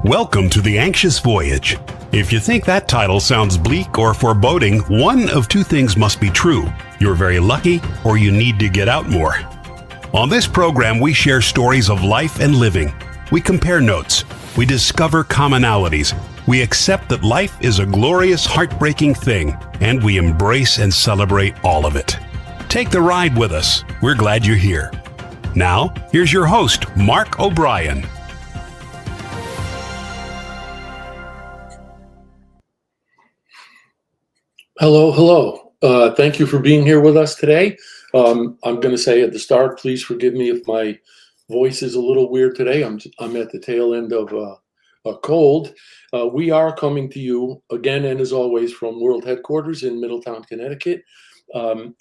Welcome to The Anxious Voyage. If you think that title sounds bleak or foreboding, one of two things must be true. You're very lucky, or you need to get out more. On this program, we share stories of life and living. We compare notes. We discover commonalities. We accept that life is a glorious, heartbreaking thing, and we embrace and celebrate all of it. Take the ride with us. We're glad you're here. Now, here's your host, Mark O'Brien. Hello. Thank you for being here with us today. I'm going to say at the start, please forgive me if my voice is a little weird today. I'm at the tail end of a cold. We are coming to you again, and as always, from World Headquarters in Middletown, Connecticut. I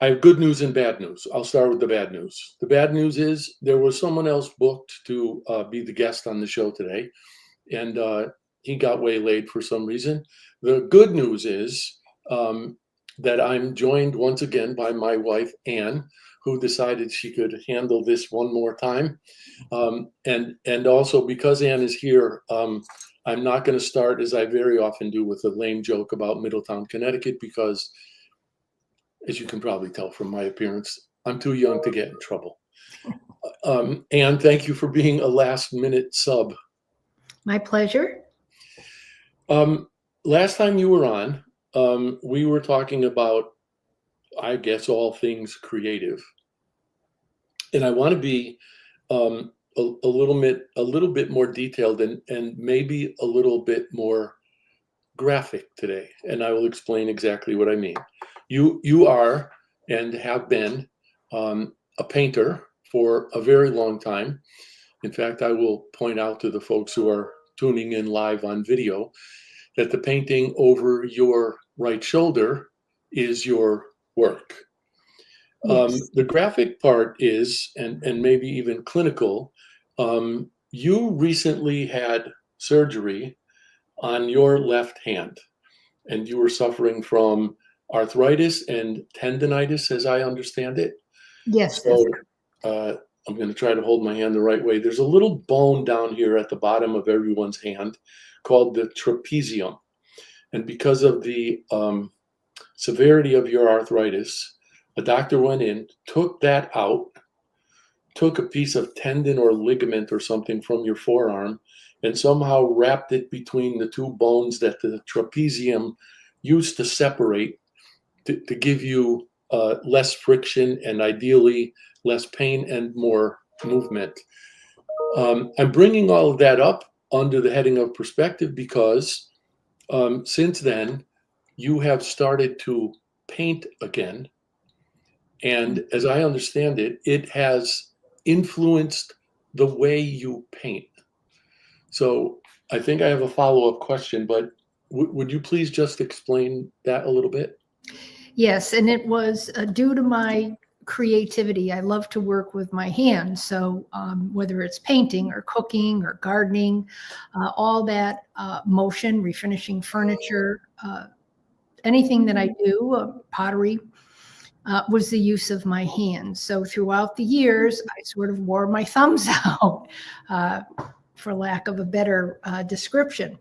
have good news and bad news. I'll start with the bad news. The bad news is there was someone else booked to be the guest on the show today, and he got waylaid for some reason. The good news is that I'm joined once again by my wife, Anne, who decided she could handle this one more time. And also because Anne is here, I'm not going to start, as I very often do, with a lame joke about Middletown, Connecticut, because as you can probably tell from my appearance, I'm too young to get in trouble. Anne, thank you for being a last-minute sub. My pleasure. Last time you were on, we were talking about, I guess, all things creative, and I want to be a little bit more detailed and maybe a little bit more graphic today, and I will explain exactly what I mean. You are and have been a painter for a very long time. In fact, I will point out to the folks who are tuning in live on video that the painting over your right shoulder is your work. Yes. The graphic part is, and maybe even clinical, you recently had surgery on your left hand, and you were suffering from arthritis and tendonitis, as I understand it. Yes. So I'm going to try to hold my hand the right way. There's a little bone down here at the bottom of everyone's hand called the trapezium. And because of the severity of your arthritis, a doctor went in, took that out, took a piece of tendon or ligament or something from your forearm, and somehow wrapped it between the two bones that the trapezium used to separate to give you less friction and ideally less pain and more movement. I'm bringing all of that up under the heading of perspective because since then you have started to paint again. And as I understand it, it has influenced the way you paint. So I think I have a follow-up question, but would you please just explain that a little bit? Yes, and it was due to my creativity. I love to work with my hands. So whether it's painting or cooking or gardening, all that motion, refinishing furniture, anything that I do, pottery, was the use of my hands. So throughout the years, I sort of wore my thumbs out, for lack of a better description.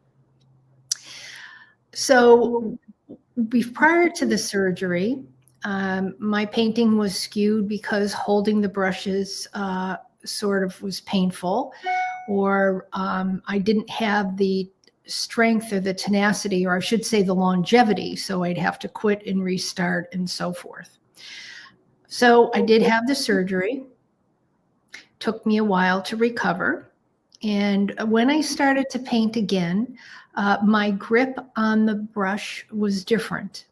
So prior to the surgery, my painting was skewed because holding the brushes sort of was painful, or I didn't have the strength or the tenacity, or I should say the longevity, so I'd have to quit and restart and so forth. So I did have the surgery. Took me a while to recover. And when I started to paint again, my grip on the brush was different.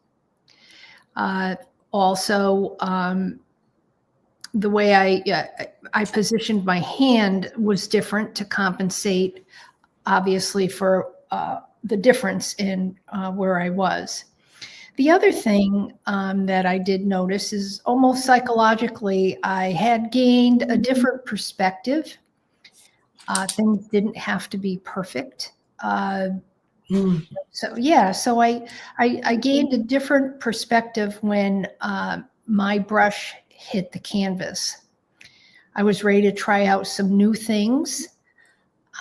Also, the way I positioned my hand was different to compensate, obviously, for the difference in where I was. The other thing that I did notice is almost psychologically, I had gained a different perspective. Things didn't have to be perfect. So I gained a different perspective when my brush hit the canvas. I was ready to try out some new things.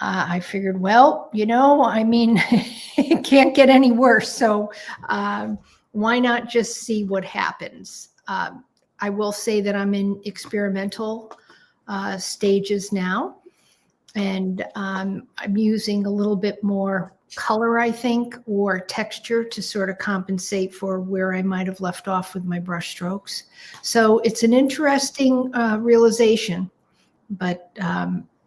I figured, well, I mean, it can't get any worse. So why not just see what happens? I will say that I'm in experimental stages now, and I'm using a little bit more color, I think, or texture to sort of compensate for where I might have left off with my brush strokes. So it's an interesting realization, but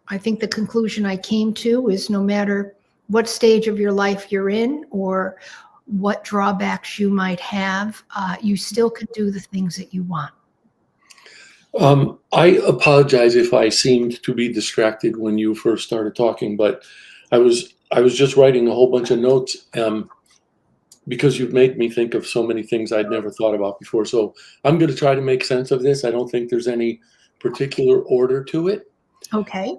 I think the conclusion I came to is no matter what stage of your life you're in or what drawbacks you might have, you still can do the things that you want. I apologize if I seemed to be distracted when you first started talking, but I was just writing a whole bunch of notes because you've made me think of so many things I'd never thought about before. So I'm going to try to make sense of this. I don't think there's any particular order to it. Okay.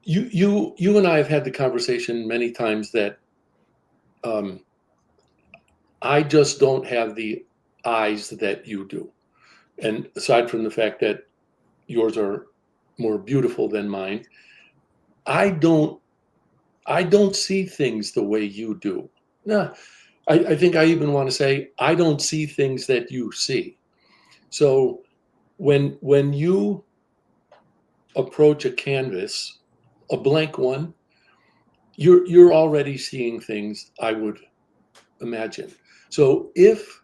You and I have had the conversation many times that I just don't have the eyes that you do. And aside from the fact that yours are more beautiful than mine, I don't see things the way you do. No, I think I even want to say I don't see things that you see. So when you approach a canvas, a blank one, you're already seeing things, I would imagine. So if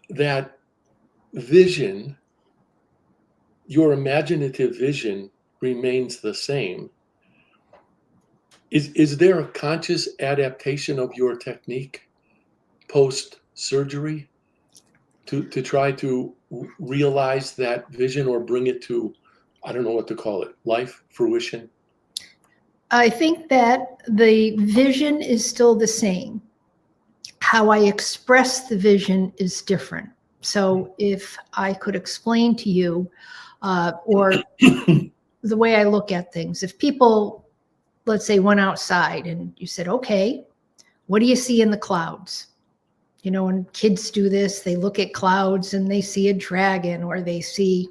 that vision, your imaginative vision, remains the same, is there a conscious adaptation of your technique post surgery to try to realize that vision or bring it to, I don't know what to call it, life, fruition? I think that the vision is still the same. How I express the vision is different. So if I could explain to you, or the way I look at things, if people, let's say, went outside and you said, okay, what do you see in the clouds? When kids do this, they look at clouds and they see a dragon, or they see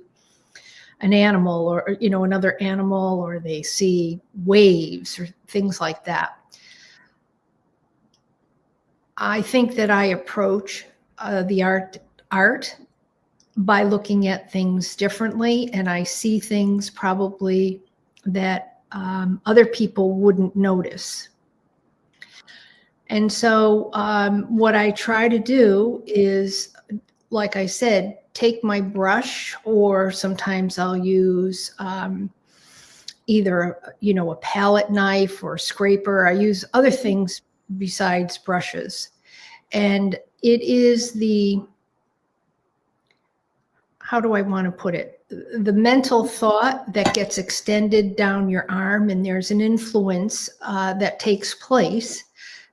an animal, or, another animal, or they see waves or things like that. I think that I approach the art by looking at things differently, and I see things probably that other people wouldn't notice. And so what I try to do is, like I said, take my brush, or sometimes I'll use either, a palette knife or scraper. I use other things besides brushes. And it is how do I want to put it? The mental thought that gets extended down your arm, and there's an influence that takes place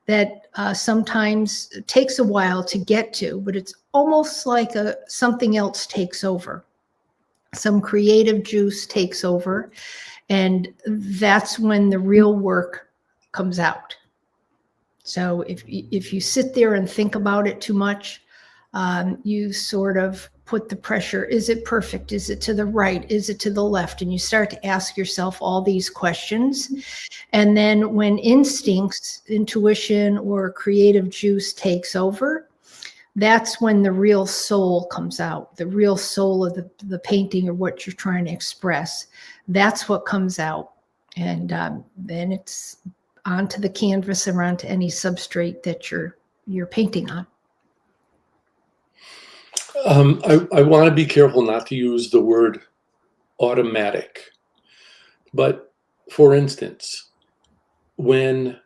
that sometimes takes a while to get to, but it's almost like something else takes over. Some creative juice takes over, and that's when the real work comes out. So if you sit there and think about it too much, you sort of put the pressure. Is it perfect? Is it to the right? Is it to the left? And you start to ask yourself all these questions. And then when instincts, intuition, or creative juice takes over, that's when the real soul comes out, the real soul of the painting or what you're trying to express. That's what comes out. And then it's onto the canvas or onto any substrate that you're painting on. I want to be careful not to use the word automatic, but for instance, when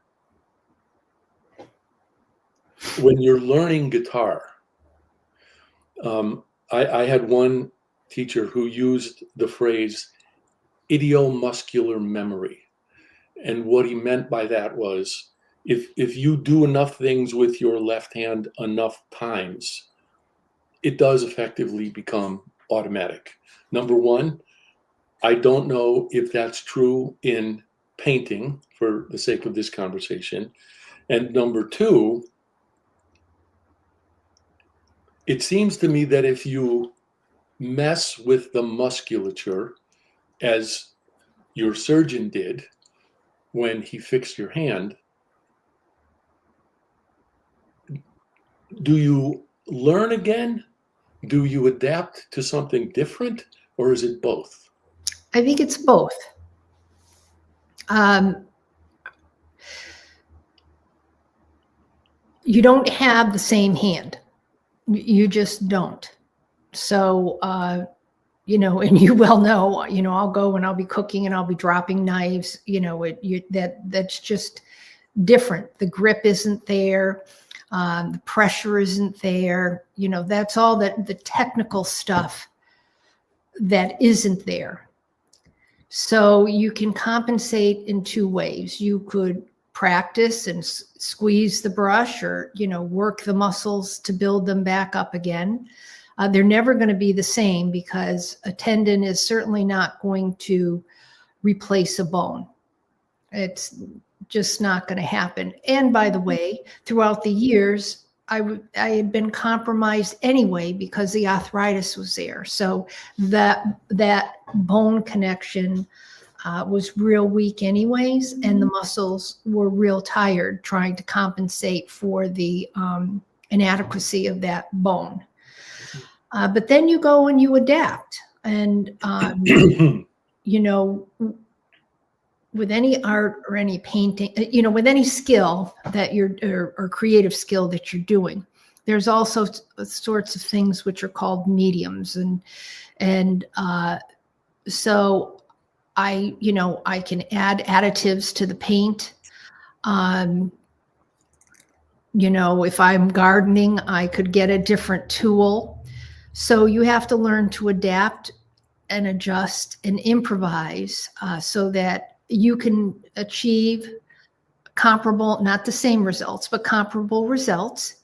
you're learning guitar, I had one teacher who used the phrase idiomuscular memory. And what he meant by that was, if you do enough things with your left hand enough times, it does effectively become automatic. Number one, I don't know if that's true in painting for the sake of this conversation. And number two, it seems to me that if you mess with the musculature, as your surgeon did when he fixed your hand, do you learn again? Do you adapt to something different, or is it both? I think it's both. You don't have the same hand. You just don't. So, you know, and you well know, you know, I'll go and I'll be cooking and I'll be dropping knives, you know, that's just different. The grip isn't there. The pressure isn't there. You know, that's all that the technical stuff that isn't there. So you can compensate in two ways. You could practice and squeeze the brush, or, you know, work the muscles to build them back up again. They're never going to be the same, because a tendon is certainly not going to replace a bone. It's just not going to happen. And by the way, throughout the years, I had been compromised anyway because the arthritis was there. So that bone connection was real weak anyways, and the muscles were real tired trying to compensate for the inadequacy of that bone. But then you go and you adapt. And, you know, with any art or any painting, you know, with any skill that you're, or creative skill that you're doing, there's also sorts of things which are called mediums. And so you know, I can add additives to the paint. You know, if I'm gardening, I could get a different tool. So you have to learn to adapt and adjust and improvise so that you can achieve comparable, not the same results, but comparable results,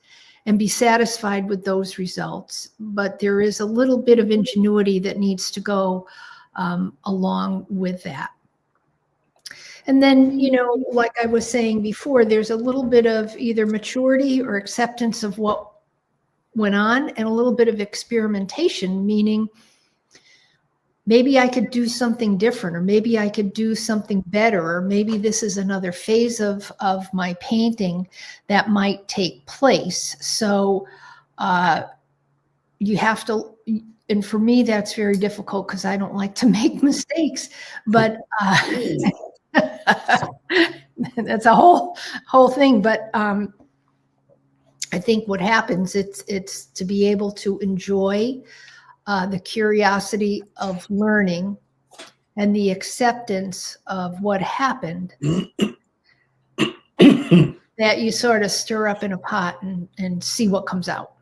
and be satisfied with those results. But there is a little bit of ingenuity that needs to go along with that. And then, you know, like I was saying before, there's a little bit of either maturity or acceptance of what went on, and a little bit of experimentation, meaning maybe I could do something different, or maybe I could do something better, or maybe this is another phase of my painting that might take place. So you have to, and for me, that's very difficult because I don't like to make mistakes, but that's a whole thing. But I think what happens, it's to be able to enjoy the curiosity of learning and the acceptance of what happened that you sort of stir up in a pot and see what comes out,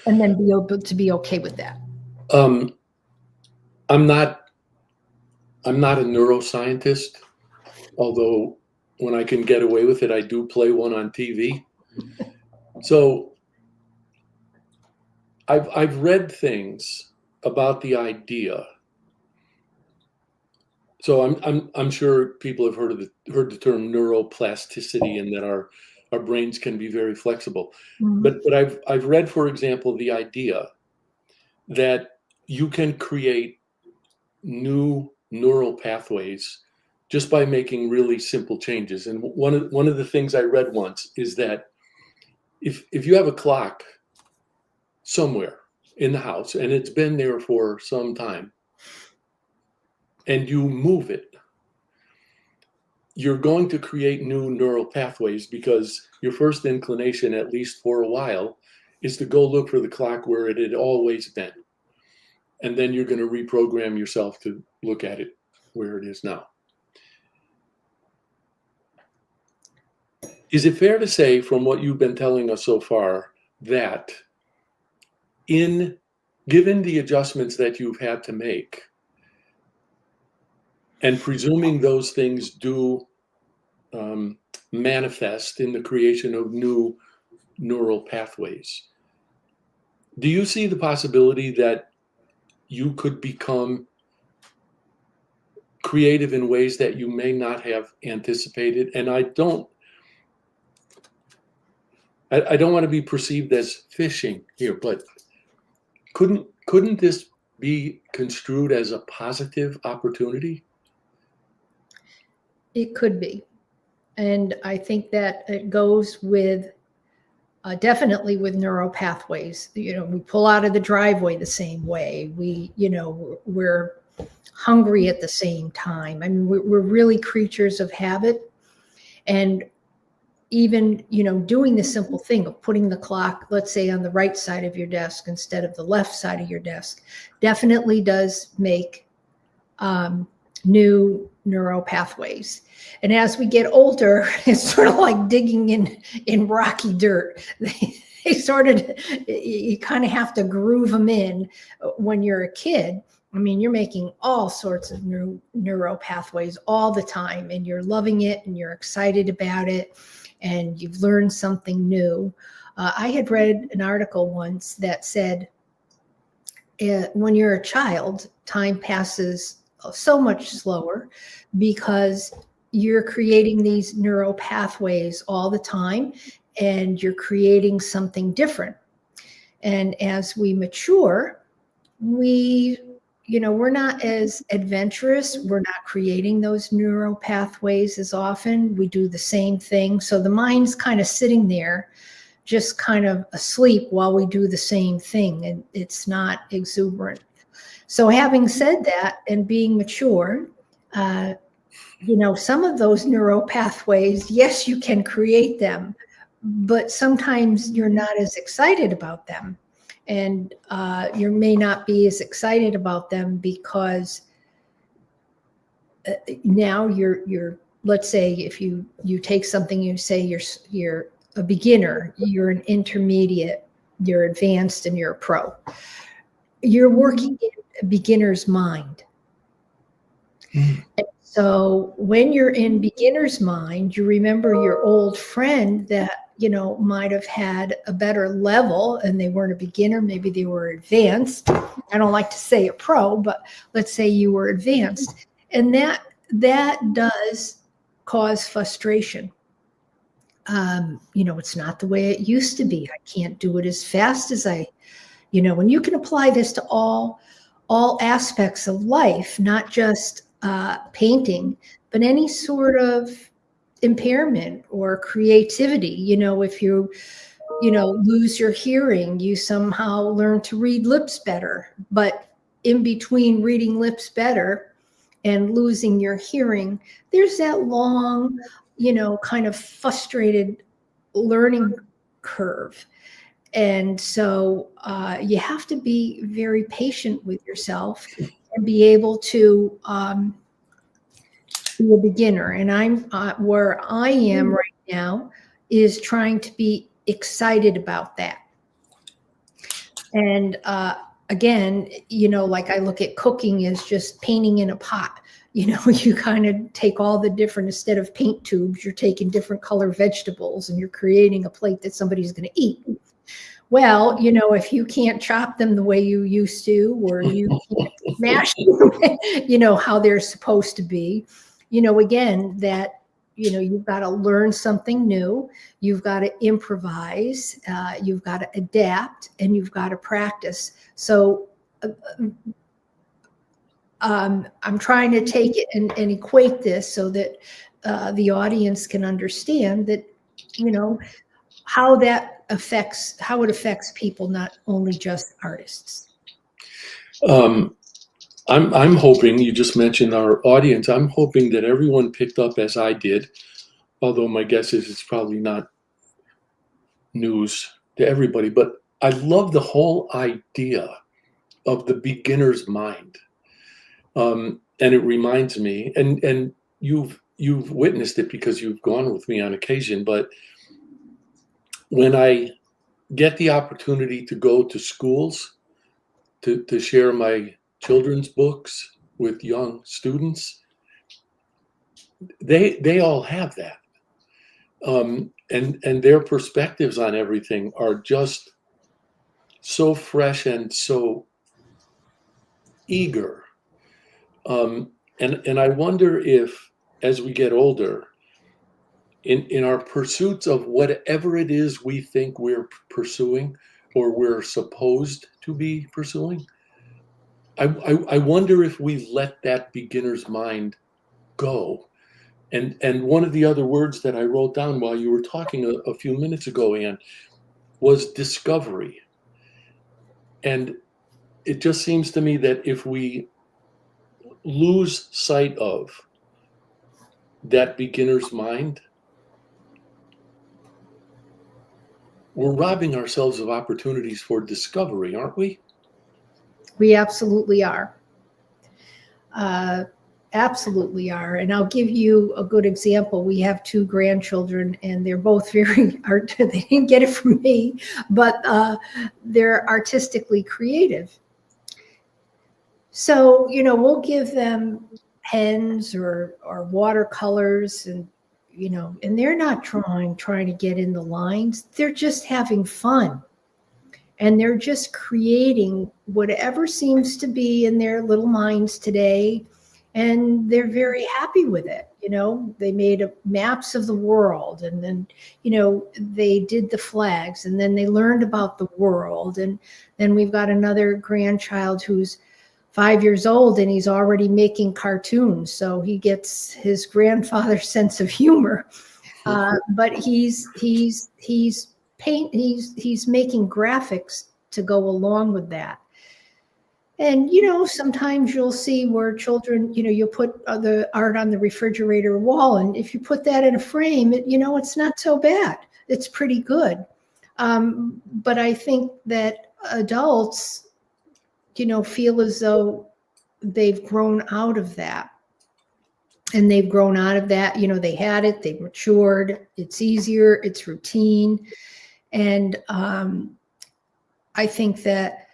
and then be able to be okay with that. I'm not a neuroscientist, although when I can get away with it, I do play one on TV. So I've read things about the idea. So I'm sure people have heard the term neuroplasticity, and that our brains can be very flexible. Mm-hmm. But I've read, for example, the idea that you can create new neural pathways just by making really simple changes. And one of the things I read once is that if you have a clock somewhere in the house and it's been there for some time, and you move it, you're going to create new neural pathways, because your first inclination, at least for a while, is to go look for the clock where it had always been. And then you're going to reprogram yourself to look at it where it is now. Is it fair to say, from what you've been telling us so far, that given the adjustments that you've had to make, and presuming those things do manifest in the creation of new neural pathways, do you see the possibility that you could become creative in ways that you may not have anticipated? And I don't want to be perceived as fishing here, but couldn't this be construed as a positive opportunity? It could be. And I think that it goes with definitely with neural pathways. We pull out of the driveway the same way. We're hungry at the same time. I mean, we're really creatures of habit. And even, doing the simple thing of putting the clock, let's say, on the right side of your desk instead of the left side of your desk, definitely does make new neural pathways. And as we get older, it's sort of like digging in rocky dirt. They sort of, you kind of have to groove them in. When you're a kid, I mean, you're making all sorts of new neural pathways all the time, and you're loving it and you're excited about it, and you've learned something new. I had read an article once that said, when you're a child, time passes so much slower because you're creating these neural pathways all the time, and you're creating something different. And as we mature, we're not as adventurous. We're not creating those neural pathways as often. We do the same thing. So the mind's kind of sitting there, just kind of asleep while we do the same thing, and it's not exuberant. So having said that, and being mature, some of those neural pathways, yes, you can create them, but sometimes you're not as excited about them. And you may not be as excited about them because now you're, let's say, if you take something, you say you're a beginner, you're an intermediate, you're advanced, and you're a pro. You're working in a beginner's mind. And so when you're in beginner's mind, you remember your old friend that, might have had a better level, and they weren't a beginner, maybe they were advanced. I don't like to say a pro, but let's say you were advanced. And that does cause frustration. It's not the way it used to be. I can't do it as fast as and you can apply this to all aspects of life, not just painting, but any sort of impairment or creativity. If you lose your hearing, you somehow learn to read lips better. But in between reading lips better and losing your hearing, there's that long, kind of frustrated learning curve. And so you have to be very patient with yourself and be able to be a beginner. And I'm where I am right now is trying to be excited about that. And again, like I look at cooking as just painting in a pot. You kind of take all the different, instead of paint tubes, you're taking different color vegetables and you're creating a plate that somebody's going to eat. Well, if you can't chop them the way you used to, or you can't smash them, how they're supposed to be, again, that, you've got to learn something new. You've got to improvise. You've got to adapt, and you've got to practice. So I'm trying to take it and equate this so that the audience can understand that, how it affects people, not only just artists. I'm hoping, you just mentioned our audience, I'm hoping that everyone picked up as I did, although my guess is it's probably not news to everybody, but I love the whole idea of the beginner's mind. And it reminds me, and you've witnessed it because you've gone with me on occasion, but when I get the opportunity to go to schools to share my children's books with young students, they all have that. And their perspectives on everything are just so fresh and so eager. And I wonder if, as we get older, in our pursuits of whatever it is we think we're pursuing or we're supposed to be pursuing, I wonder if we let that beginner's mind go And one of the other words that I wrote down while you were talking a few minutes ago, Ann, was discovery. And it just seems to me that if we lose sight of that beginner's mind, we're robbing ourselves of opportunities for discovery, aren't we? We absolutely are. Absolutely are. And I'll give you a good example. We have 2 grandchildren, and they're both very art. They didn't get it from me, but they're artistically creative. So, we'll give them pens or watercolors, and and they're not trying to get in the lines. They're just having fun. And they're just creating whatever seems to be in their little minds today. And they're very happy with it. They made maps of the world, and then, they did the flags, and then they learned about the world. And then we've got another grandchild who's 5 years old, and he's already making cartoons. So he gets his grandfather's sense of humor. But he's making graphics to go along with that. And, sometimes you'll see where children, you'll put the art on the refrigerator wall. And if you put that in a frame, it's not so bad. It's pretty good. But I think that adults, feel as though they've grown out of that. And they've grown out of that. They had it, they've matured. It's easier, it's routine. And I think that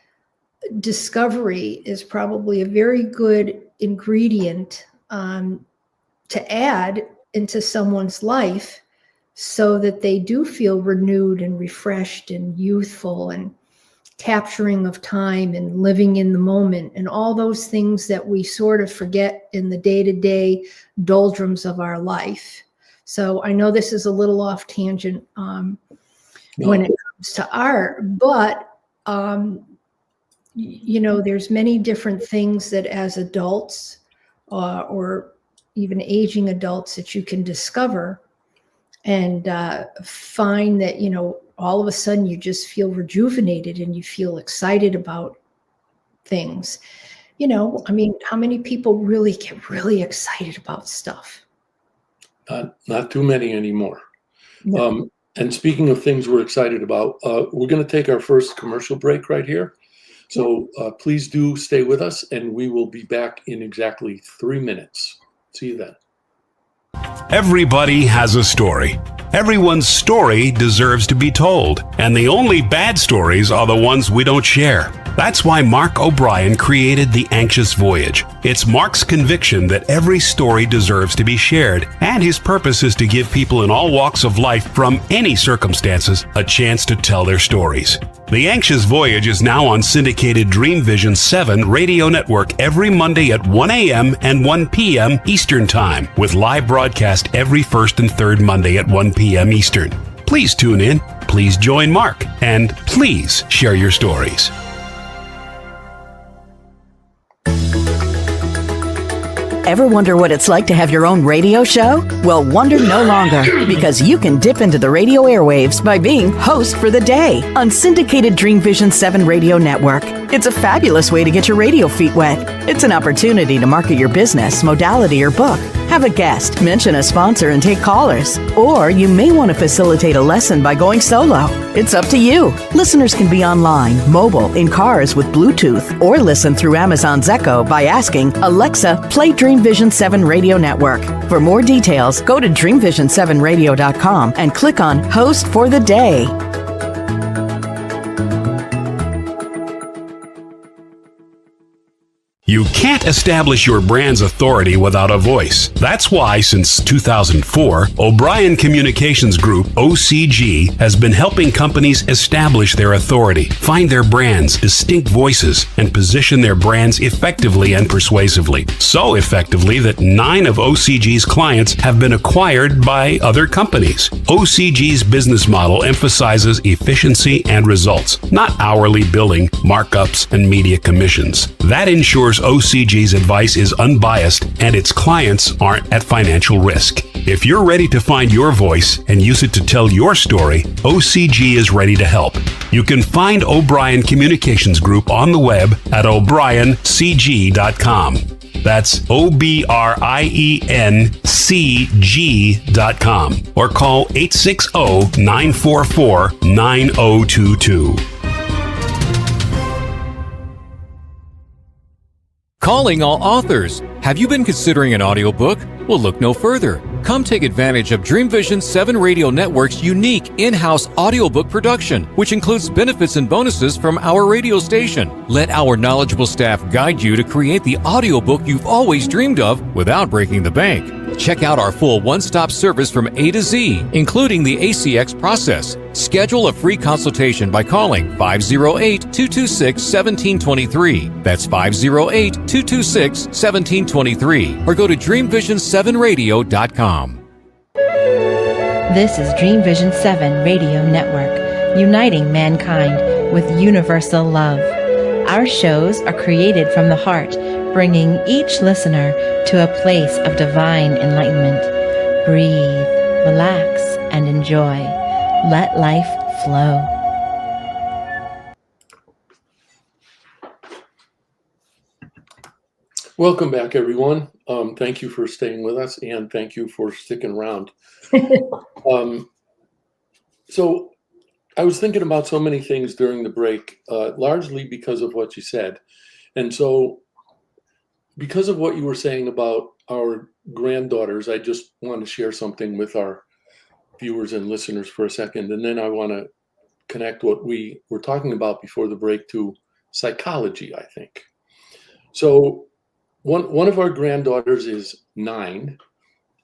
discovery is probably a very good ingredient to add into someone's life so that they do feel renewed and refreshed and youthful and capturing of time and living in the moment and all those things that we sort of forget in the day-to-day doldrums of our life. So I know this is a little off tangent when it comes to art, but there's many different things that as adults or even aging adults that you can discover and find that, all of a sudden you just feel rejuvenated and you feel excited about things. How many people really get really excited about stuff? Not too many anymore. No. And speaking of things we're excited about, we're going to take our first commercial break right here. So please do stay with us, and we will be back in exactly 3 minutes. See you then. Everybody has a story. Everyone's story deserves to be told, and the only bad stories are the ones we don't share. That's why Mark O'Brien created The Anxious Voyage. It's Mark's conviction that every story deserves to be shared, and his purpose is to give people in all walks of life from any circumstances a chance to tell their stories. The Anxious Voyage is now on syndicated Dream Vision 7 radio network every Monday at 1 a.m. and 1 p.m. Eastern Time, with live broadcast every first and third Monday at 1 p.m. Eastern. Please tune in, please join Mark, and please share your stories. Ever wonder what it's like to have your own radio show? Well, wonder no longer, because you can dip into the radio airwaves by being host for the day on syndicated Dream Vision 7 radio network. It's a fabulous way to get your radio feet wet. It's an opportunity to market your business, modality, or book. Have a guest, mention a sponsor, and take callers. Or you may want to facilitate a lesson by going solo. It's up to you. Listeners can be online, mobile, in cars with Bluetooth, or listen through Amazon's Echo by asking, Alexa, play Dream Vision 7 Radio Network. For more details, go to dreamvision7radio.com and click on Host for the Day. You can't establish your brand's authority without a voice. That's why, since 2004, O'Brien Communications Group, OCG, has been helping companies establish their authority, find their brands, distinct voices, and position their brands effectively and persuasively. So effectively that 9 of OCG's clients have been acquired by other companies. OCG's business model emphasizes efficiency and results, not hourly billing, markups, and media commissions. That ensures ensures OCG's advice is unbiased and its clients aren't at financial risk. If you're ready to find your voice and use it to tell your story, OCG is ready to help. You can find O'Brien Communications Group on the web at o'briencg.com. That's OBRIENCG.com, or call 860-944-9022. Calling all authors. Have you been considering an audiobook? Well, look no further. Come take advantage of Dream Vision 7 Radio Network's unique in-house audiobook production, which includes benefits and bonuses from our radio station. Let our knowledgeable staff guide you to create the audiobook you've always dreamed of without breaking the bank. Check out our full one-stop service from A to Z, including the ACX process. Schedule a free consultation by calling 508-226-1723. That's 508-226-1723. Or go to dreamvision7radio.com. This is Dream Vision 7 Radio Network, uniting mankind with universal love. Our shows are created from the heart, bringing each listener to a place of divine enlightenment. Breathe, relax, and enjoy. Let life flow. Welcome back, everyone. Thank you for staying with us, and thank you for sticking around. So I was thinking about so many things during the break, largely because of what you said. And so because of what you were saying about our granddaughters, I just want to share something with our viewers and listeners for a second. And then I want to connect what we were talking about before the break to psychology, I think. So one of our granddaughters is 9,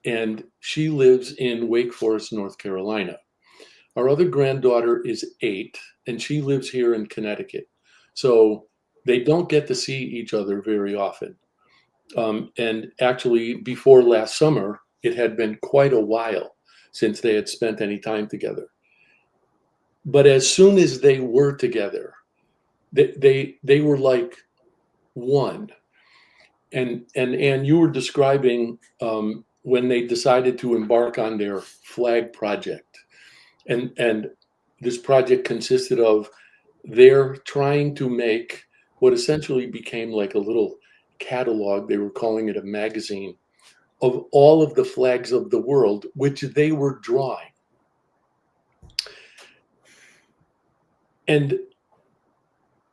and she lives in Wake Forest, North Carolina. Our other granddaughter is 8, and she lives here in Connecticut. So they don't get to see each other very often. And actually, before last summer, it had been quite a while since they had spent any time together. But as soon as they were together, they were like one. And you were describing when they decided to embark on their flag project. And this project consisted of their trying to make what essentially became like a little catalog. They were calling it a magazine of all of the flags of the world, which they were drawing. And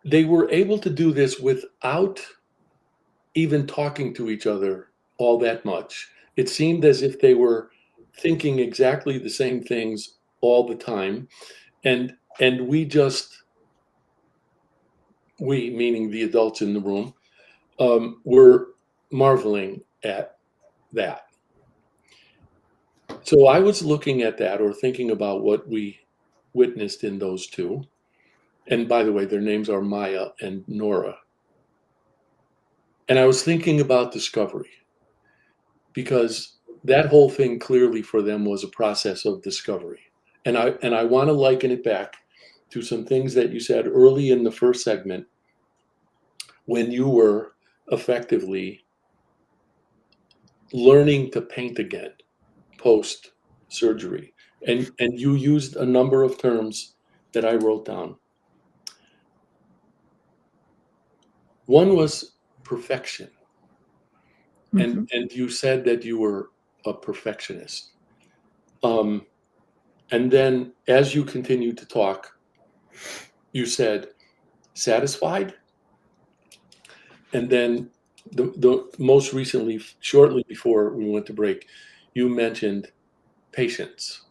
they were able to do this without even talking to each other all that much. It seemed as if they were thinking exactly the same things all the time. And we meaning the adults in the room, were marveling at that. So I was looking at that, or thinking about what we witnessed in those two. And by the way, their names are Maya and Nora. And I was thinking about discovery, because that whole thing clearly for them was a process of discovery. And I want to liken it back to some things that you said early in the first segment, when you were effectively learning to paint again post surgery. And you used a number of terms that I wrote down. One was perfection. Mm-hmm. And you said that you were a perfectionist. And then as you continued to talk, you said satisfied. And then the most recently, shortly before we went to break, you mentioned patience.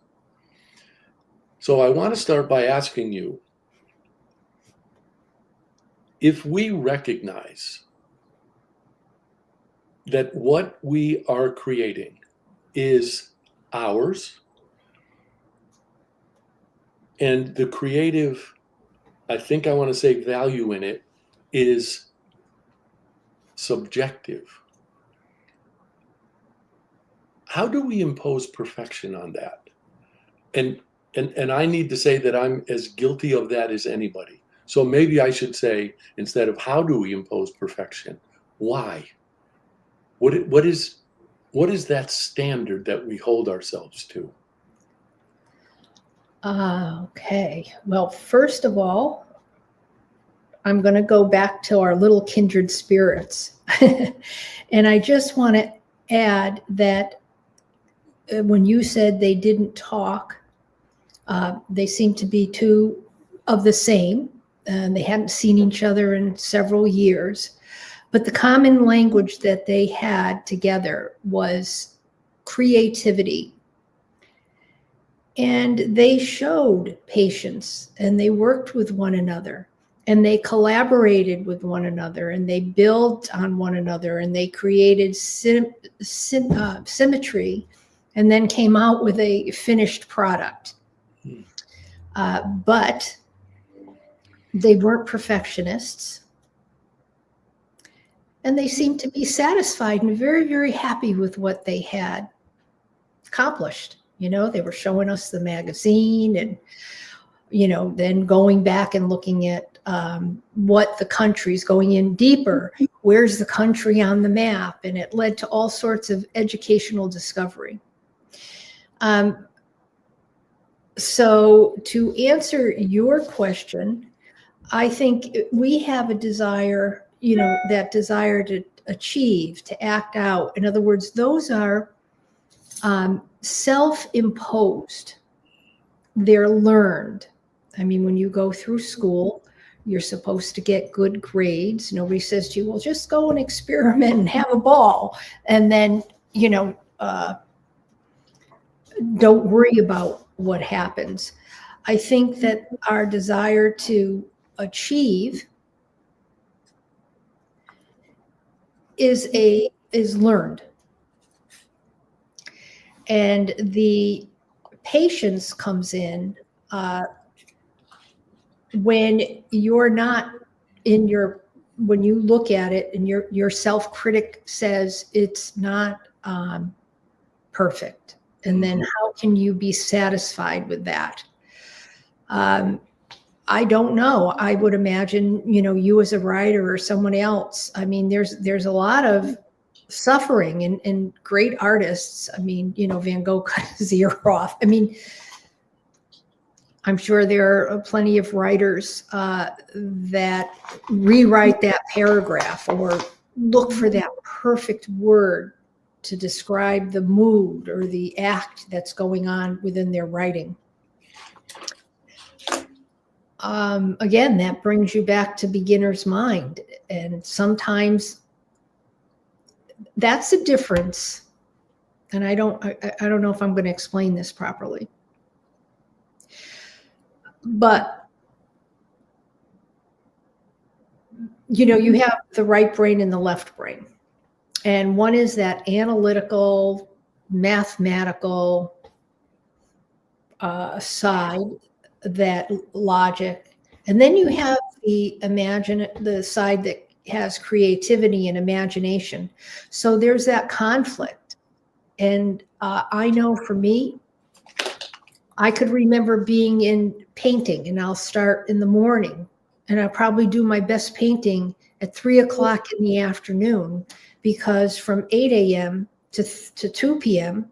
So I want to start by asking you, if we recognize that what we are creating is ours, and the creative, I think I want to say value in it, is subjective. How do we impose perfection on that? And I need to say that I'm as guilty of that as anybody. So maybe I should say, instead of how do we impose perfection, Why? What is that standard that we hold ourselves to? Okay. Well, first of all, I'm going to go back to our little kindred spirits. And I just want to add that when you said they didn't talk, they seemed to be two of the same, and they hadn't seen each other in several years. But the common language that they had together was creativity. And they showed patience, and they worked with one another, and they collaborated with one another, and they built on one another, and they created symmetry, and then came out with a finished product. But they weren't perfectionists, and they seemed to be satisfied and very, very happy with what they had accomplished. You know, they were showing us the magazine, and, you know, then going back and looking at what the country's going in deeper. Where's the country on the map? And it led to all sorts of educational discovery. So to answer your question, I think we have a desire, you know, that desire to achieve, to act out. In other words, those are self-imposed. They're learned. I mean, when you go through school, you're supposed to get good grades. Nobody says to you, well, just go and experiment and have a ball. And then, you know, don't worry about what happens. I think that our desire to achieve is learned. And the patience comes in when you're not in your, when you look at it and your self-critic says it's not perfect. And then how can you be satisfied with that? I don't know. I would imagine, you know, you as a writer or someone else, I mean, there's a lot of suffering and great artists. I mean, you know, Van Gogh cut his ear off. I mean, I'm sure there are plenty of writers that rewrite that paragraph or look for that perfect word to describe the mood or the act that's going on within their writing. Again, that brings you back to beginner's mind. And sometimes that's the difference. And I don't know if I'm going to explain this properly. But, you know, you have the right brain and the left brain. And one is that analytical, mathematical side, that logic. And then you have the side that has creativity and imagination. So there's that conflict. And I know for me, I could remember being in painting, and I'll start in the morning, and I'll probably do my best painting at 3 o'clock in the afternoon, because from 8 a.m. to 2 p.m.,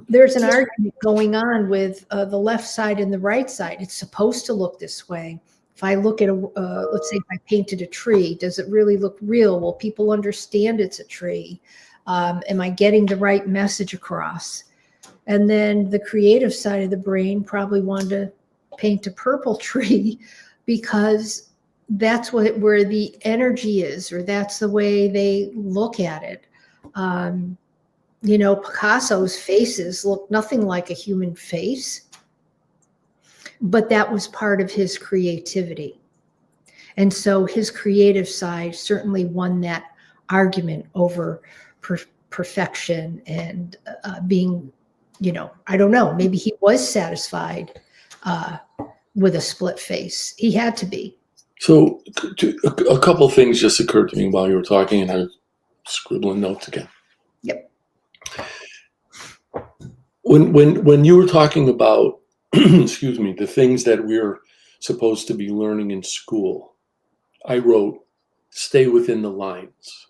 there's an argument going on with the left side and the right side. It's supposed to look this way. If I look at let's say if I painted a tree, does it really look real? Will people understand it's a tree? Am I getting the right message across? And then the creative side of the brain probably wanted to paint a purple tree because that's where the energy is, or that's the way they look at it. You know, Picasso's faces look nothing like a human face, but that was part of his creativity. And so his creative side certainly won that argument over perfection and being, you know, I don't know, maybe he was satisfied with a split face. He had to be. So a couple of things just occurred to me while you were talking, and I was scribbling notes again. Yep. When you were talking about, excuse me, the things that we're supposed to be learning in school, I wrote stay within the lines.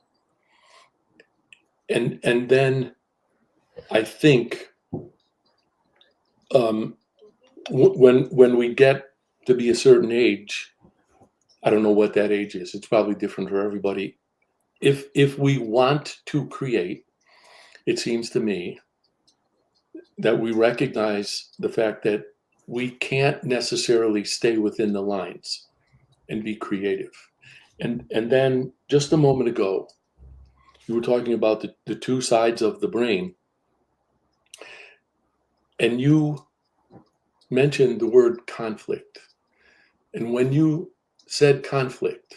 And then I think when we get to be a certain age, I don't know what that age is. It's probably different for everybody. If we want to create, it seems to me that we recognize the fact that we can't necessarily stay within the lines and be creative. And then just a moment ago, you were talking about the two sides of the brain. And you mentioned the word conflict. And when you said conflict,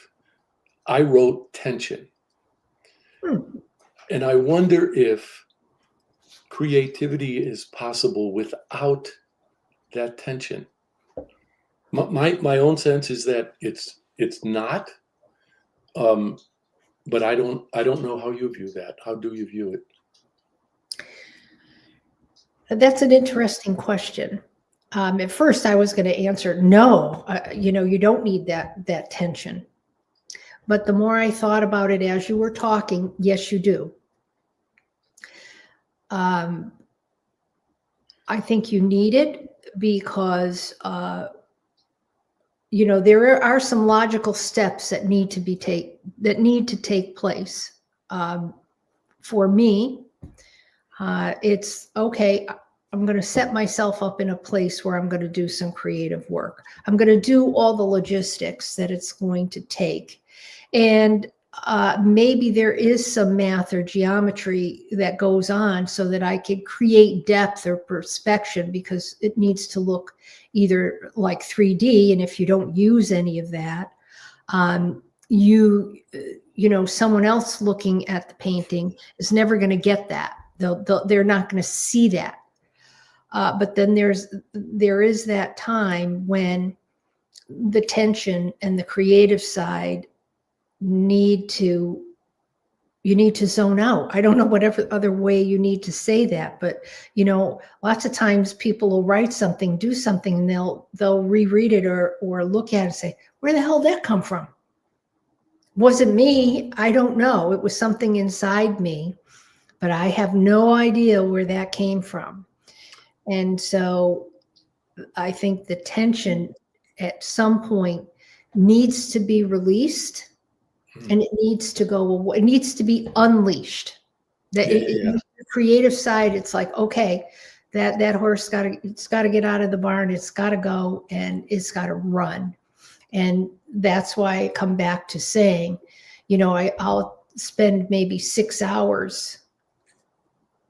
I wrote tension. And I wonder if creativity is possible without that tension. My own sense is that it's not. But I don't know how you view that. How do you view it? That's an interesting question. At first, I was going to answer no. You don't need that tension. But the more I thought about it as you were talking, yes, you do. I think you need it because there are some logical steps that need to take place. For me, it's okay. I'm going to set myself up in a place where I'm going to do some creative work. I'm going to do all the logistics that it's going to take. And maybe there is some math or geometry that goes on so that I can create depth or perspection, because it needs to look either like 3D. And if you don't use any of that, someone else looking at the painting is never going to get that. They're not going to see that. But then there is that time when the tension and the creative side you need to zone out. I don't know whatever other way you need to say that, but lots of times people will write something, do something, and they'll reread it or look at it and say, where the hell did that come from? Wasn't me. I don't know. It was something inside me, but I have no idea where that came from. And so I think the tension at some point needs to be released. And it needs to go away. It needs to be unleashed. The creative side, it's like, okay, that horse got to get out of the barn. It's got to go and it's got to run. And that's why I come back to saying, I'll spend maybe 6 hours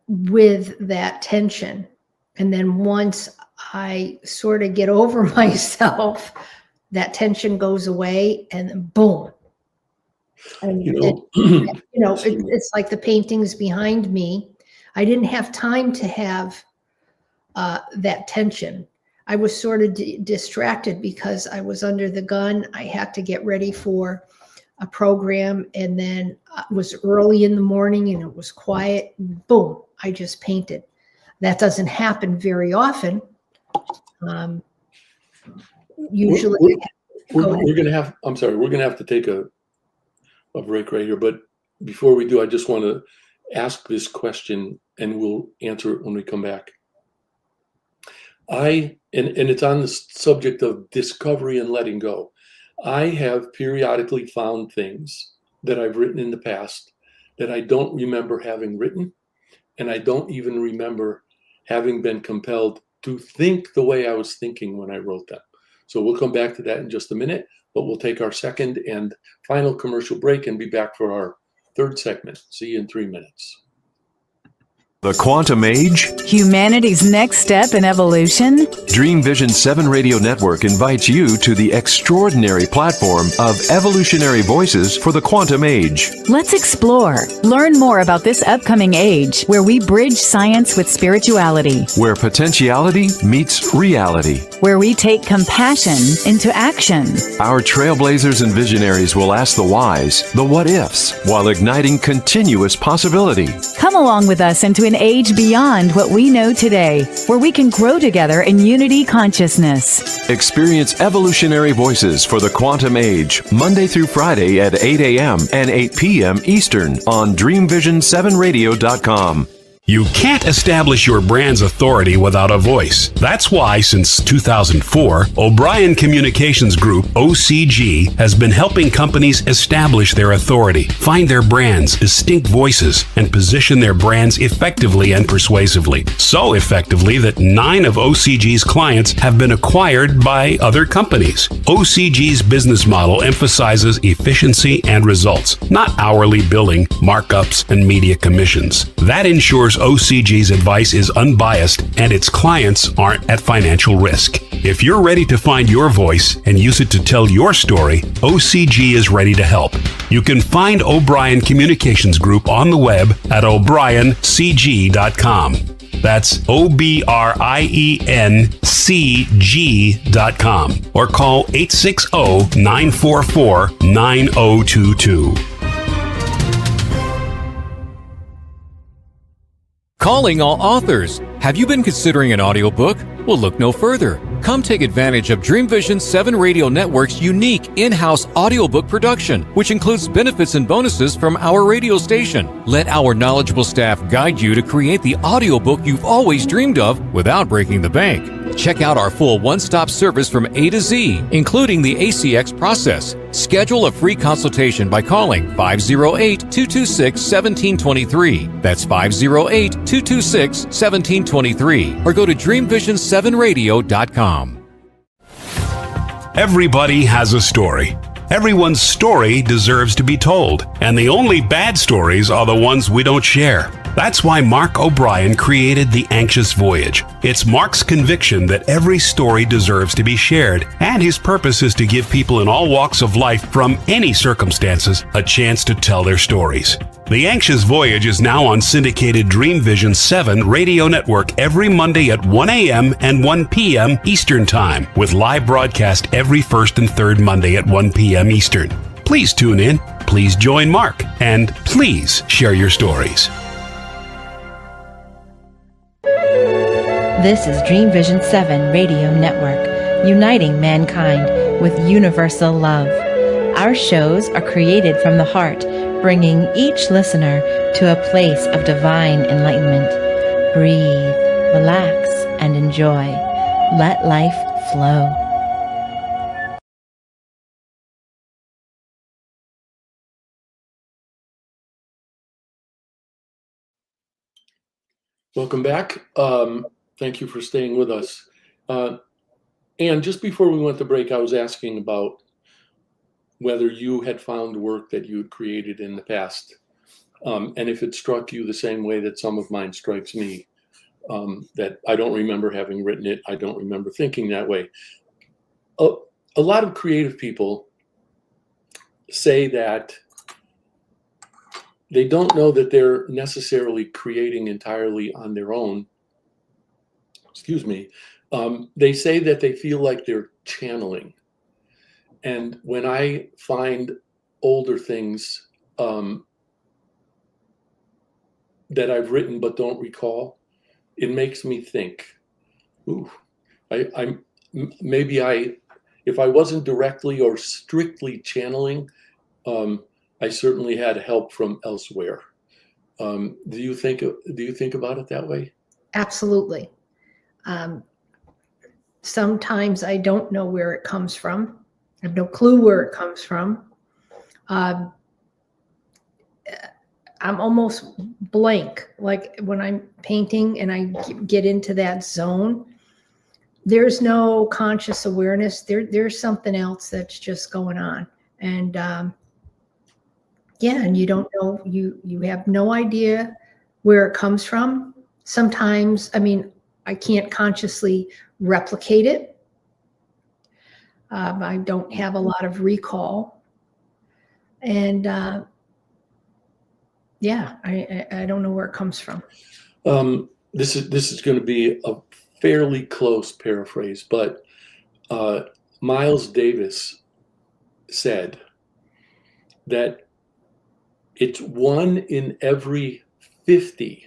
with that tension. And then once I sort of get over myself, that tension goes away and then boom. And it's like the paintings behind me. I didn't have time to have that tension. I was sort of distracted because I was under the gun. I had to get ready for a program, and then it was early in the morning and it was quiet. And boom, I just painted. That doesn't happen very often. Usually, we're going to have. I'm sorry, we're going to have to take a break right here. But before we do, I just want to ask this question, and we'll answer it when we come back. And it's on the subject of discovery and letting go. I have periodically found things that I've written in the past that I don't remember having written, and I don't even remember having been compelled to think the way I was thinking when I wrote them. So we'll come back to that in just a minute, but we'll take our second and final commercial break and be back for our third segment. See you in 3 minutes. The quantum age? Humanity's next step in evolution? Dream Vision 7 Radio Network invites you to the extraordinary platform of evolutionary voices for the quantum age. Let's explore. Learn more about this upcoming age where we bridge science with spirituality. Where potentiality meets reality. Where we take compassion into action. Our trailblazers and visionaries will ask the whys, the what ifs, while igniting continuous possibility. Come along with us into an an age beyond what we know today, where we can grow together in unity consciousness. Experience evolutionary voices for the quantum age, Monday through Friday at 8 a.m. and 8 p.m. Eastern on DreamVision7Radio.com. You can't establish your brand's authority without a voice. That's why, since 2004, O'Brien Communications Group, OCG, has been helping companies establish their authority, find their brand's distinct voices, and position their brands effectively and persuasively. So effectively that 9 of OCG's clients have been acquired by other companies. OCG's business model emphasizes efficiency and results, not hourly billing, markups, and media commissions. That ensures OCG's advice is unbiased and its clients aren't at financial risk. If you're ready to find your voice and use it to tell your story, OCG is ready to help. You can find O'Brien Communications Group on the web at o'briencg.com. That's OBRIENCG.com, or call 860-944-9022. Calling all authors. Have you been considering an audiobook? Well, look no further. Come take advantage of Dream Vision 7 Radio Network's unique in-house audiobook production, which includes benefits and bonuses from our radio station. Let our knowledgeable staff guide you to create the audiobook you've always dreamed of without breaking the bank. Check out our full one-stop service from A to Z, including the ACX process. Schedule a free consultation by calling 508-226-1723. That's 508-226-1723. Or go to DreamVision7Radio.com. Everybody has a story. Everyone's story deserves to be told, and the only bad stories are the ones we don't share. That's why Mark O'Brien created The Anxious Voyage. It's Mark's conviction that every story deserves to be shared, and his purpose is to give people in all walks of life from any circumstances a chance to tell their stories. The Anxious Voyage is now on syndicated Dream Vision 7 Radio Network every Monday at 1 a.m. and 1 p.m. Eastern Time, with live broadcast every first and third Monday at 1 p.m. Eastern. Please tune in, please join Mark, and please share your stories. This is Dream Vision 7 Radio Network, uniting mankind with universal love. Our shows are created from the heart, bringing each listener to a place of divine enlightenment. Breathe, relax, and enjoy. Let life flow. Welcome back. Thank you for staying with us. And just before we went to break, I was asking about whether you had found work that you had created in the past, and if it struck you the same way that some of mine strikes me, that I don't remember having written it, I don't remember thinking that way. A lot of creative people say that they don't know that they're necessarily creating entirely on their own. Excuse me. They say that they feel like they're channeling. And when I find older things that I've written but don't recall, it makes me think, ooh, if I wasn't directly or strictly channeling, I certainly had help from elsewhere. Do you think about it that way? Absolutely. Sometimes I don't know where it comes from. I have no clue where it comes from. I'm almost blank. Like when I'm painting and I get into that zone, there's no conscious awareness. There's something else that's just going on. And and you don't know, you have no idea where it comes from. Sometimes, I can't consciously replicate it. I don't have a lot of recall. And I don't know where it comes from. This is going to be a fairly close paraphrase, but Miles Davis said that it's 1 in every 50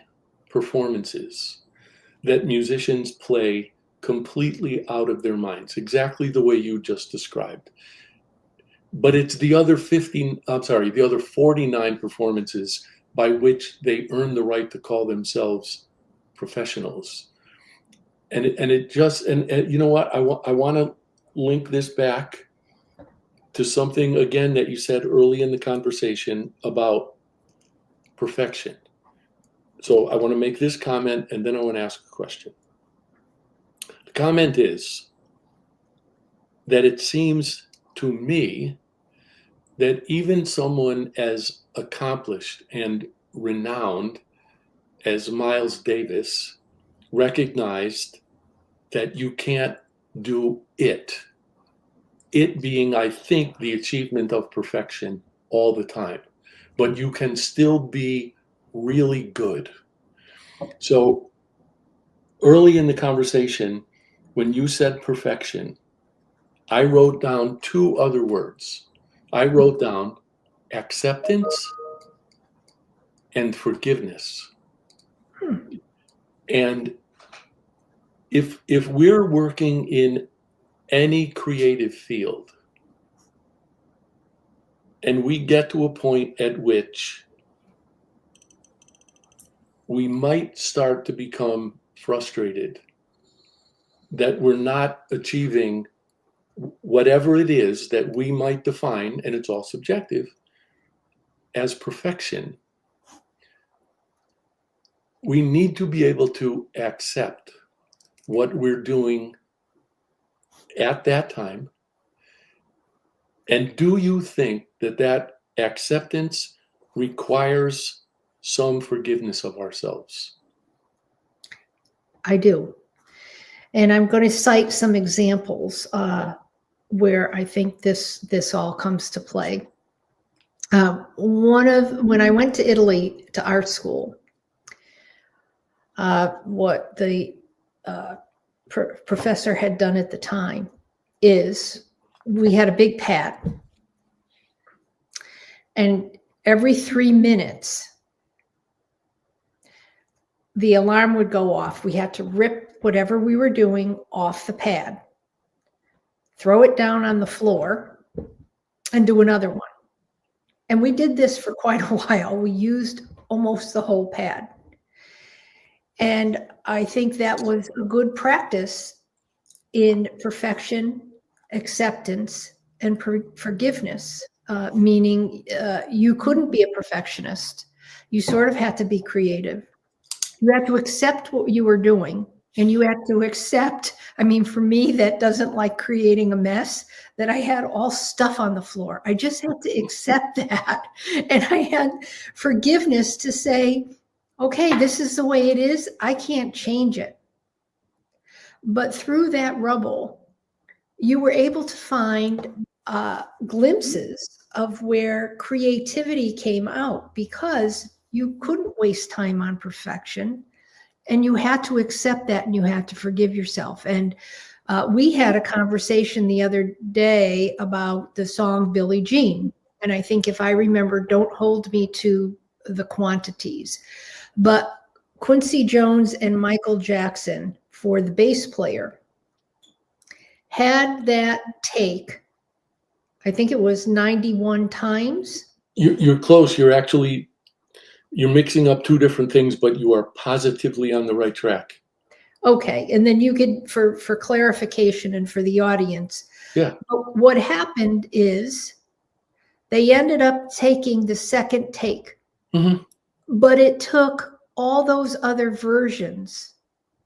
performances that musicians play completely out of their minds, exactly the way you just described. But it's the other 49 performances by which they earn the right to call themselves professionals. And you know what? I want to link this back to something again that you said early in the conversation about perfection. So I want to make this comment, and then I want to ask a question. The comment is that it seems to me that even someone as accomplished and renowned as Miles Davis recognized that you can't do it being, I think, the achievement of perfection all the time, but you can still be really good. So early in the conversation, when you said perfection, I wrote down two other words. I wrote down acceptance and forgiveness. And if we're working in any creative field and we get to a point at which we might start to become frustrated that we're not achieving whatever it is that we might define, and it's all subjective, as perfection, we need to be able to accept what we're doing at that time. And do you think that acceptance requires some forgiveness of ourselves? I do. And I'm going to cite some examples where I think this all comes to play. When I went to Italy to art school, what the professor had done at the time is we had a big pad, and every 3 minutes the alarm would go off. We had to rip whatever we were doing off the pad, throw it down on the floor, and do another one. And we did this for quite a while. We used almost the whole pad. And I think that was a good practice in perfection, acceptance, and forgiveness, meaning you couldn't be a perfectionist. You sort of had to be creative. You had to accept what you were doing, and you had to accept, I mean, for me, that doesn't like creating a mess, that I had all stuff on the floor. I just had to accept that. And I had forgiveness to say, okay, this is the way it is. I can't change it. But through that rubble, you were able to find glimpses of where creativity came out, because you couldn't waste time on perfection, and you had to accept that, and you had to forgive yourself. And we had a conversation the other day about the song Billie Jean. And I think, if I remember, don't hold me to the quantities, but Quincy Jones and Michael Jackson, for the bass player, had that take, I think it was 91 times. You're close. You're mixing up two different things, but you are positively on the right track. Okay. And then you could, for clarification and for the audience. Yeah. What happened is they ended up taking the second take, but it took all those other versions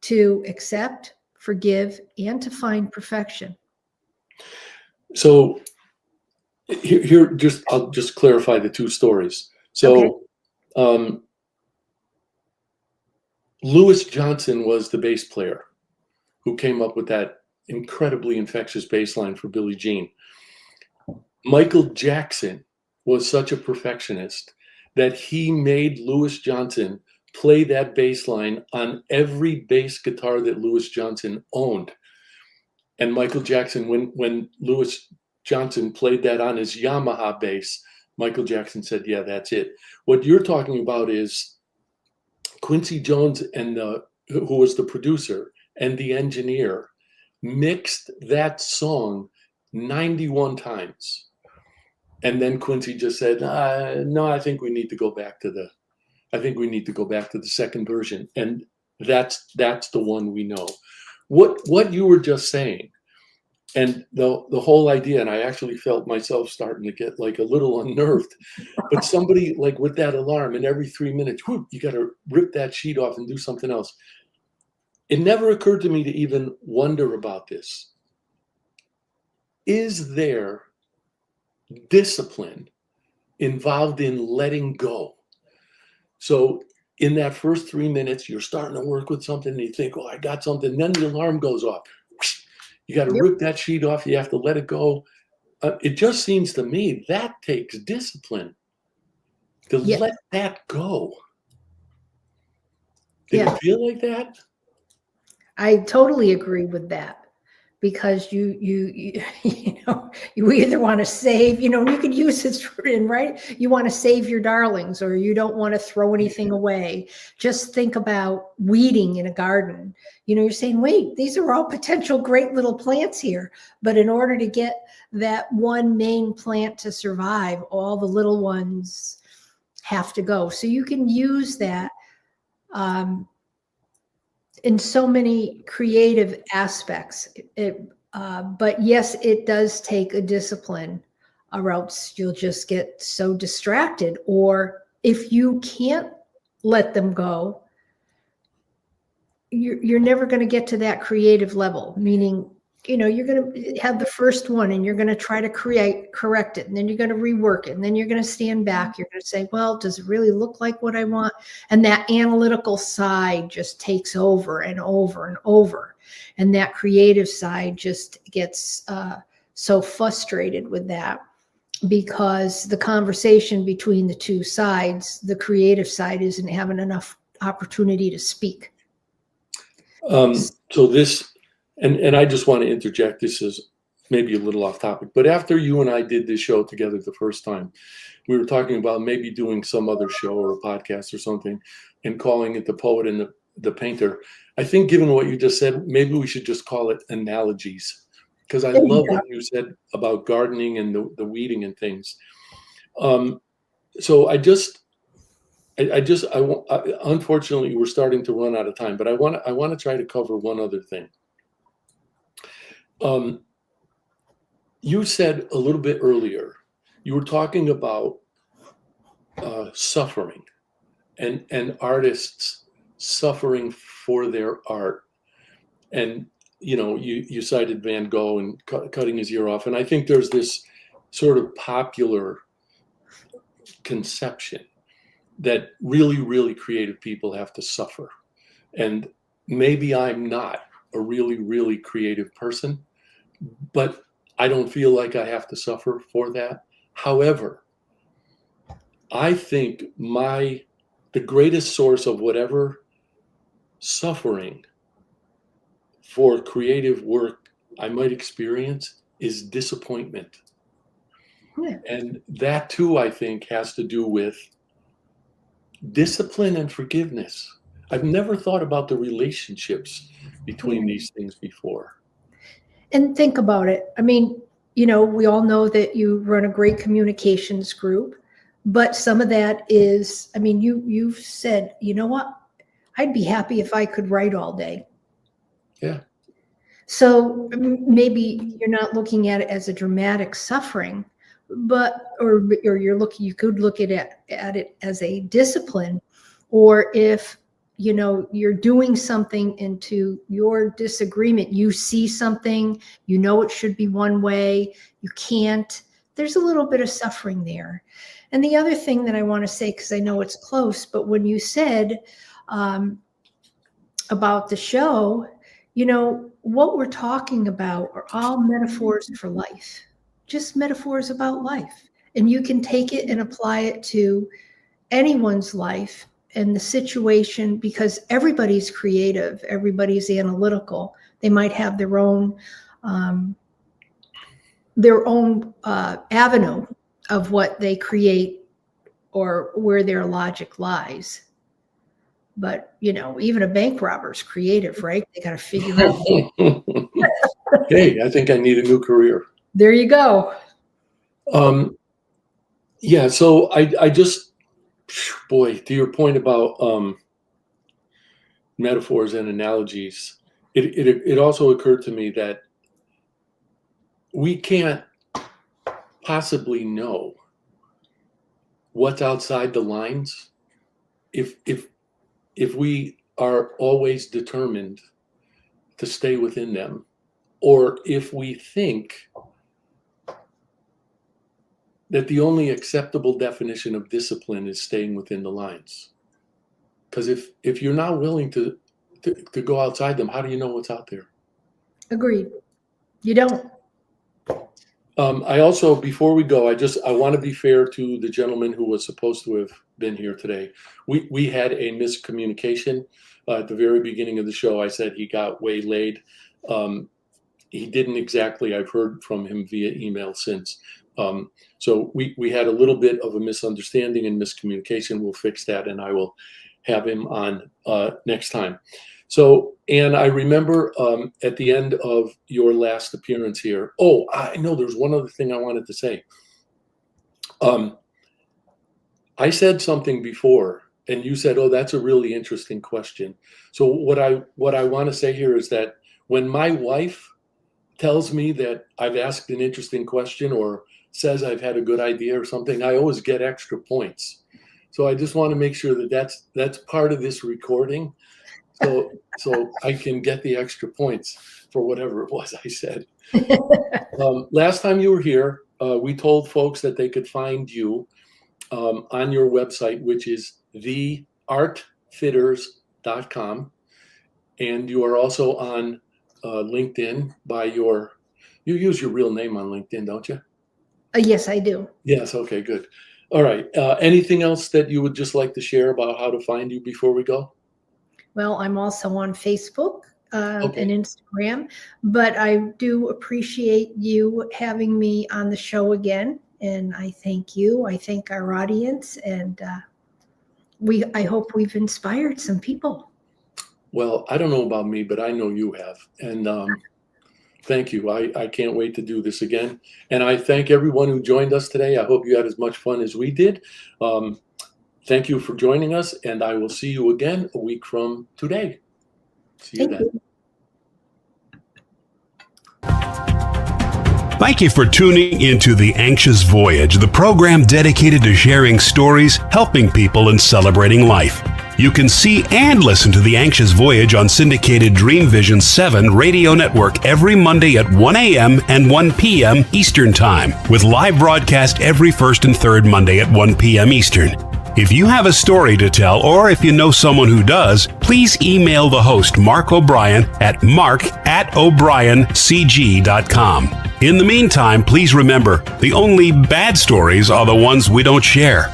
to accept, forgive, and to find perfection. So I'll just clarify the two stories. So, okay. Louis Johnson was the bass player who came up with that incredibly infectious bass line for Billie Jean. Michael Jackson was such a perfectionist that he made Louis Johnson play that bass line on every bass guitar that Louis Johnson owned. And Michael Jackson, when Louis Johnson played that on his Yamaha bass, Michael Jackson said, yeah, that's it. What you're talking about is Quincy Jones and who was the producer and the engineer mixed that song 91 times. And then Quincy just said, no, I think we need to go back to the second version. And that's the one we know. What you were just saying, and the whole idea, and I actually felt myself starting to get like a little unnerved, but somebody like with that alarm, and every 3 minutes, whoop, you got to rip that sheet off and do something else. It never occurred to me to even wonder about this. Is there discipline involved in letting go? So in that first 3 minutes, you're starting to work with something and you think, oh, I got something. Then the alarm goes off. You got to rip that sheet off. You have to let it go. It just seems to me that takes discipline to let that go. Did you feel like that? I totally agree with that, because you either want to save, you could use this in, right? You want to save your darlings, or you don't want to throw anything away. Just think about weeding in a garden. You're saying, wait, these are all potential great little plants here. But in order to get that one main plant to survive, all the little ones have to go. So you can use that in so many creative aspects. But yes, it does take a discipline, or else you'll just get so distracted. Or if you can't let them go, you're never going to get to that creative level. Meaning, you're going to have the first one and you're going to try to correct it. And then you're going to rework it. And then you're going to stand back. You're going to say, well, does it really look like what I want? And that analytical side just takes over and over and over. And that creative side just gets so frustrated with that, because the conversation between the two sides, the creative side isn't having enough opportunity to speak. So this, and I just want to interject, this is maybe a little off topic, but after you and I did this show together the first time, we were talking about maybe doing some other show or a podcast or something and calling it The Poet and the Painter. I think given what you just said, maybe we should just call it analogies, because I love what you said about gardening and the weeding and things. So unfortunately, we're starting to run out of time, but I want to try to cover one other thing. You said a little bit earlier, you were talking about suffering and artists suffering for their art. And, you cited Van Gogh and cutting his ear off. And I think there's this sort of popular conception that really, really creative people have to suffer. And maybe I'm not a really, really creative person, but I don't feel like I have to suffer for that. However, I think the greatest source of whatever suffering for creative work I might experience is disappointment. Yeah. And that too, I think, has to do with discipline and forgiveness. I've never thought about the relationships between these things before. And think about it. I mean, we all know that you run a great communications group, but some of that is, you've said, you know what? I'd be happy if I could write all day. Yeah. So maybe you're not looking at it as a dramatic suffering, or you could look at it as a discipline. Or if, you're doing something into your disagreement, you see something, it should be one way, you can't, there's a little bit of suffering there. And the other thing that I want to say, because I know it's close, but when you said about the show, what we're talking about are all metaphors for life, just metaphors about life. And you can take it and apply it to anyone's life and the situation, because everybody's creative, everybody's analytical. They might have their own avenue of what they create or where their logic lies. But, even a bank robber's creative, right? They got to figure out. Hey, I think I need a new career. There you go. Yeah, so I just, boy, to your point about metaphors and analogies, it also occurred to me that we can't possibly know what's outside the lines if we are always determined to stay within them, or if we think that the only acceptable definition of discipline is staying within the lines. Because if you're not willing to go outside them, how do you know what's out there? Agreed. You don't. I also, before we go, I want to be fair to the gentleman who was supposed to have been here today. We had a miscommunication at the very beginning of the show. I said he got waylaid. He didn't exactly. I've heard from him via email since. So we had a little bit of a misunderstanding and miscommunication. We'll fix that, and I will have him on next time. So, and I remember at the end of your last appearance here, I know there's one other thing I wanted to say. I said something before, and you said, that's a really interesting question. So what I want to say here is that when my wife tells me that I've asked an interesting question or says I've had a good idea or something, I always get extra points. So I just want to make sure that that's part of this recording. So I can get the extra points for whatever it was I said. Last time you were here, we told folks that they could find you on your website, which is theartfitters.com. And you are also on LinkedIn you use your real name on LinkedIn, don't you? Yes, I do. Yes. Okay, good. All right. Anything else that you would just like to share about how to find you before we go? Well, I'm also on Facebook Okay. and Instagram, but I do appreciate you having me on the show again. And I thank you. I thank our audience, and I hope we've inspired some people. Well, I don't know about me, but I know you have. And thank you. I can't wait to do this again. And I thank everyone who joined us today. I hope you had as much fun as we did. Thank you for joining us, and I will see you again a week from today. See you then. Thank you for tuning into The Anxious Voyage, the program dedicated to sharing stories, helping people, and celebrating life. You can see and listen to The Anxious Voyage on syndicated Dream Vision 7 radio network every Monday at 1 a.m. and 1 p.m. Eastern Time, with live broadcast every first and third Monday at 1 p.m. Eastern. If you have a story to tell, or if you know someone who does, please email the host, Mark O'Brien, at mark@o'briencg.com. In the meantime, please remember, the only bad stories are the ones we don't share.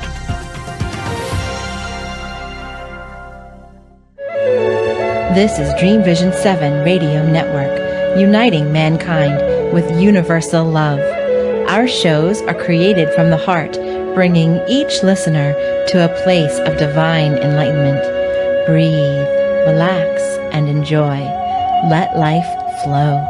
This is Dream Vision 7 Radio Network, uniting mankind with universal love. Our shows are created from the heart, bringing each listener to a place of divine enlightenment. Breathe, relax, and enjoy. Let life flow.